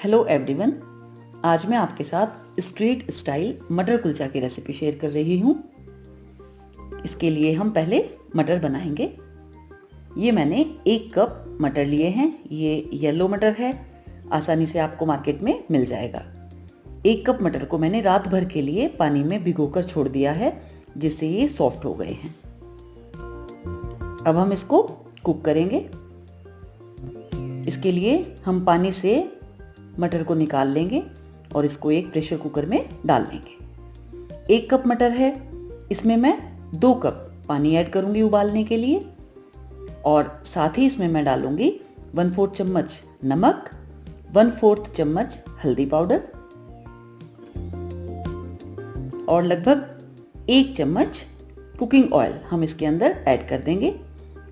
Hello everyone, आज मैं आपके साथ स्ट्रीट स्टाइल मटर कुलचा की रेसिपी शेयर कर रही हूँ। इसके लिए हम पहले मटर बनाएंगे। ये मैंने 1 कप मटर लिए हैं। ये येलो मटर है, आसानी से आपको मार्केट में मिल जाएगा। 1 कप मटर को मैंने रात भर के लिए पानी में भिगोकर छोड़ दिया है, जिससे ये सॉफ्ट हो गए हैं। अब हम इसको कुक करेंगे। इसके लिए हम पानी से मटर को निकाल लेंगे और इसको एक प्रेशर कुकर में डाल लेंगे। 1 कप मटर है, इसमें मैं 2 कप पानी ऐड करूंगी उबालने के लिए, और साथ ही इसमें मैं डालूंगी 1/4 चम्मच नमक, 1/4 चम्मच हल्दी पाउडर और लगभग 1 चम्मच कुकिंग ऑयल हम इसके अंदर ऐड कर देंगे।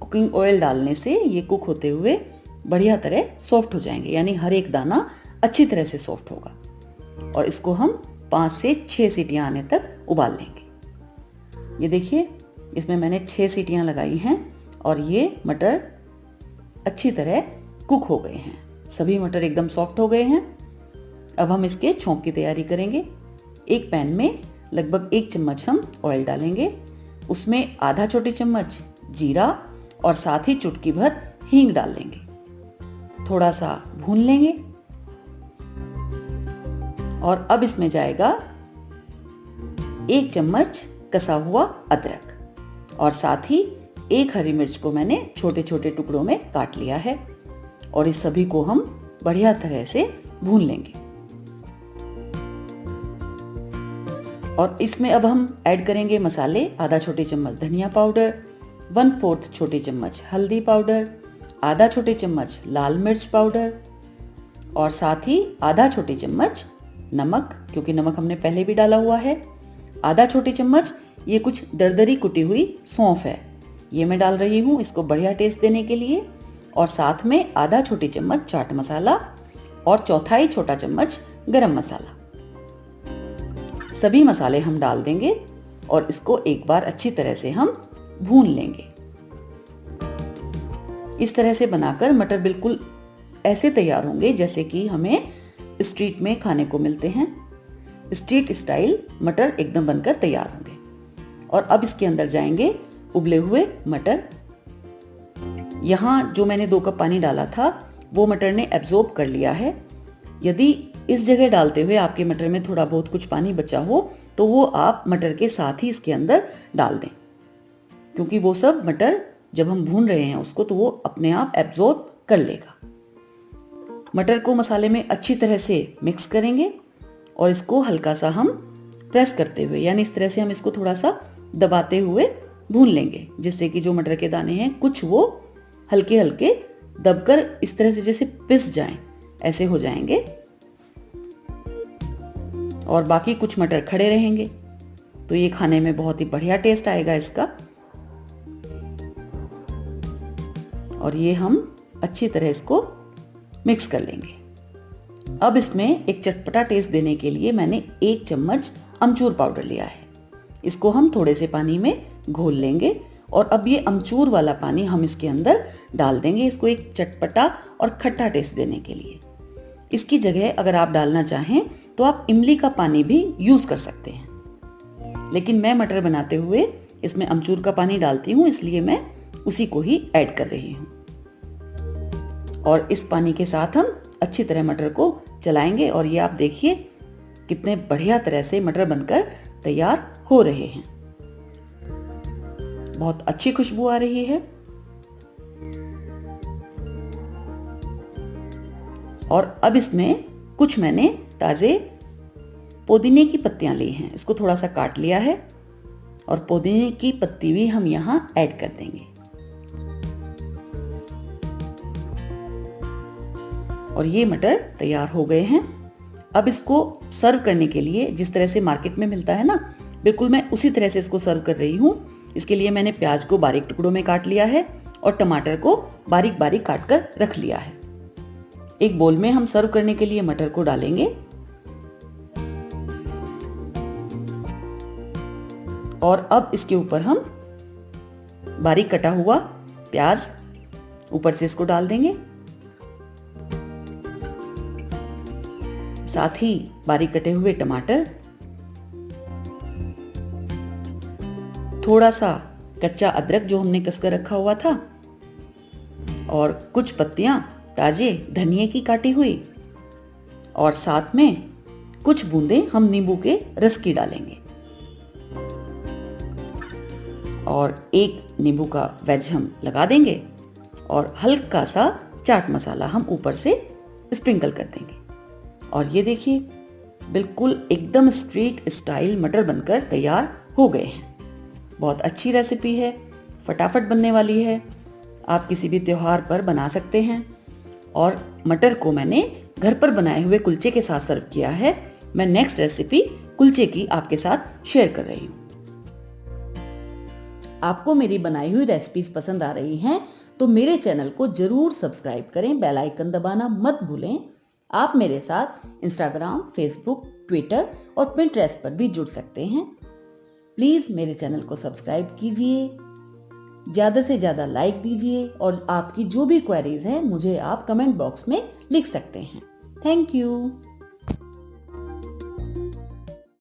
कुकिंग ऑयल डालने से ये कुक होते हुए बढ़िया तरह सॉफ्ट हो जाएंगे, यानी हर एक दाना अच्छी तरह से सॉफ्ट होगा। और इसको हम 5 से 6 सीटियां आने तक उबाल लेंगे। ये देखिए, इसमें मैंने 6 सीटियां लगाई हैं और ये मटर अच्छी तरह कुक हो गए हैं। सभी मटर एकदम सॉफ्ट हो गए हैं। अब हम इसके छौंक की तैयारी करेंगे। एक पैन में लगभग 1 चम्मच हम ऑयल डालेंगे। उसमें आधा छोटी चम्मच जीरा और साथ ही चुटकी भर हींग डाल लेंगे। थोड़ा सा भून लेंगे और अब इसमें जाएगा 1 चम्मच कसा हुआ अदरक और साथ ही 1 हरी मिर्च को मैंने छोटे छोटे टुकड़ों में काट लिया है। और इस सभी को हम बढ़िया तरह से भून लेंगे। और इसमें अब हम ऐड करेंगे मसाले। आधा छोटी चम्मच धनिया पाउडर, 1/4 छोटी चम्मच हल्दी पाउडर, आधा छोटी चम्मच लाल मिर्च पाउडर और साथ ही आधा छोटी चम्मच नमक, क्योंकि नमक हमने पहले भी डाला हुआ है। आधा छोटी चम्मच ये कुछ दरदरी कुटी हुई सौंफ है, ये मैं डाल रही हूँ इसको बढ़िया टेस्ट देने के लिए। और साथ में आधा छोटी चम्मच चाट मसाला और 1/4 छोटा चम्मच गरम मसाला। सभी मसाले हम डाल देंगे और इसको एक बार अच्छी तरह से हम भून लेंगे। इस तरह से बनाकर मटर बिल्कुल ऐसे तैयार होंगे जैसे कि हमें स्ट्रीट में खाने को मिलते हैं। स्ट्रीट स्टाइल मटर एकदम बनकर तैयार होंगे। और अब इसके अंदर जाएंगे उबले हुए मटर। यहाँ जो मैंने 2 कप पानी डाला था वो मटर ने एब्जॉर्ब कर लिया है। यदि इस जगह डालते हुए आपके मटर में थोड़ा बहुत कुछ पानी बचा हो तो वो आप मटर के साथ ही इसके अंदर डाल दें, क्योंकि वो सब मटर जब हम भून रहे हैं उसको तो वो अपने आप एब्जॉर्ब कर लेगा। मटर को मसाले में अच्छी तरह से मिक्स करेंगे और इसको हल्का सा हम प्रेस करते हुए, यानी इस तरह से हम इसको थोड़ा सा दबाते हुए भून लेंगे, जिससे कि जो मटर के दाने हैं कुछ वो हल्के हल्के दबकर इस तरह से जैसे पिस जाएं, ऐसे हो जाएंगे और बाकी कुछ मटर खड़े रहेंगे। तो ये खाने में बहुत ही बढ़िया टेस्ट आएगा इसका। और ये हम अच्छी तरह इसको मिक्स कर लेंगे। अब इसमें एक चटपटा टेस्ट देने के लिए मैंने 1 चम्मच अमचूर पाउडर लिया है। इसको हम थोड़े से पानी में घोल लेंगे और अब ये अमचूर वाला पानी हम इसके अंदर डाल देंगे, इसको एक चटपटा और खट्टा टेस्ट देने के लिए। इसकी जगह अगर आप डालना चाहें तो आप इमली का पानी भी यूज कर सकते हैं, लेकिन मैं मटर बनाते हुए इसमें अमचूर का पानी डालती हूँ, इसलिए मैं उसी को ही ऐड कर रही हूँ। और इस पानी के साथ हम अच्छी तरह मटर को चलाएंगे और ये आप देखिए कितने बढ़िया तरह से मटर बनकर तैयार हो रहे हैं। बहुत अच्छी खुशबू आ रही है। और अब इसमें कुछ मैंने ताजे पुदीने की पत्तियां ली हैं, इसको थोड़ा सा काट लिया है और पुदीने की पत्ती भी हम यहाँ ऐड कर देंगे। और ये मटर तैयार हो गए हैं। अब इसको सर्व करने के लिए जिस तरह से मार्केट में मिलता है ना, बिल्कुल मैं उसी तरह से इसको सर्व कर रही हूँ। इसके लिए मैंने प्याज को बारीक टुकड़ों में काट लिया है और टमाटर को बारीक बारीक काट कर रख लिया है। एक बोल में हम सर्व करने के लिए मटर को डालेंगे और अब इसके ऊपर हम बारीक कटा हुआ प्याज ऊपर से इसको डाल देंगे साथ ही बारीक कटे हुए टमाटर, थोड़ा सा कच्चा अदरक जो हमने कसकर रखा हुआ था, और कुछ पत्तियां ताजे धनिए की काटी हुई, और साथ में कुछ बूंदें हम नींबू के रस की डालेंगे, और एक नींबू का वेज हम लगा देंगे, और हल्का सा चाट मसाला हम ऊपर से स्प्रिंकल कर देंगे। और ये देखिए, बिल्कुल एकदम स्ट्रीट स्टाइल मटर बनकर तैयार हो गए हैं। बहुत अच्छी रेसिपी है, फटाफट बनने वाली है, आप किसी भी त्योहार पर बना सकते हैं। और मटर को मैंने घर पर बनाए हुए कुलचे के साथ सर्व किया है। मैं नेक्स्ट रेसिपी कुलचे की आपके साथ शेयर कर रही हूँ। आपको मेरी बनाई हुई रेसिपीज पसंद आ रही हैं तो मेरे चैनल को जरूर सब्सक्राइब करें, बेल आइकन दबाना मत भूलें। आप मेरे साथ इंस्टाग्राम, फेसबुक, ट्विटर और पिंटरेस्ट पर भी जुड़ सकते हैं। प्लीज़ मेरे चैनल को सब्सक्राइब कीजिए, ज़्यादा से ज़्यादा लाइक दीजिए, और आपकी जो भी क्वेरीज हैं मुझे आप कमेंट बॉक्स में लिख सकते हैं। Thank you.